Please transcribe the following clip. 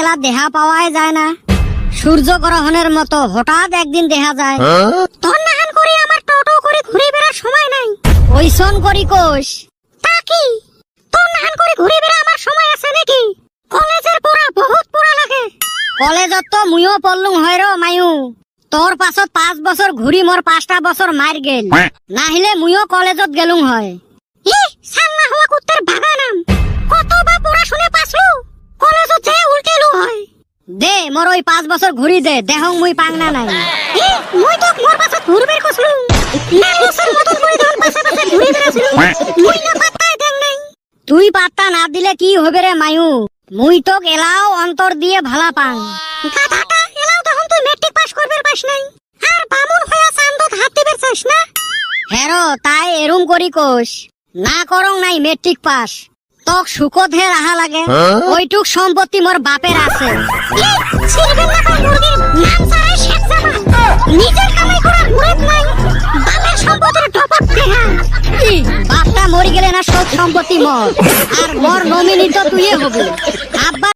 একেলা দেহা পাওয়াই যায় না, সূর্য গ্রহণের মতো হঠাৎ একদিন দেখা যায়। তোর নাহান করি আমার টোটো করে ঘুরে বেড়ার সময় নাই। ওইসন করি কোষ তা কি তোর নাহান করে ঘুরে বেড়া আমার সময় আছে নাকি? কলেজের পড়া বহুত পড়া লাগে। কলেজত তো মুইও পড়লুম হয় র মায়ু। তোর পাছত 5 বছর ঘুরি মোর 5টা বছর মার গেল, নাহিলে মুইও কলেজত গেলুম হয়। ই সান্না হওয়া কুত্তের বাগানাম, কতবা পড়াশুনে পাসলু, কলেজত যে উল্টেলু হয়। দে মোর ওই 5 বছর ঘুরি দে, দেহং মুই পাংনা নাই। ই মুই তো মোর পাছত ঘুরবের কসলু, লালুসের মতন করে ধন পাশে পাশে ঘুরে বেড়াছিলু, মুই না পাত্তাই দেং নাই। তুই পাত্তা না দিলে কি হবে রে মায়ু, মুই তো এলাও অন্তর দিয়ে ভালা পাং। গাধাটা এলাও তখন তুই মেট্রিক পাস করবের পাস নাই, আর বামুন হইয়া চান্দত হাত দিবের চাস না। হেরো তাই এরুম করি কোষ না করং নাই মেট্রিক পাস, তক সুকত হে রাহা লাগে। ওইটুক সম্পত্তি মোর বাপের আছে। নিজের কামাই করার মুরত নাই, বাপের সম্পত্তির ডবক দেহা। বাপটা মরি গেলে না সব সম্পত্তি মোর, আর মোর নমিনি তো তুই হবি। আব্বা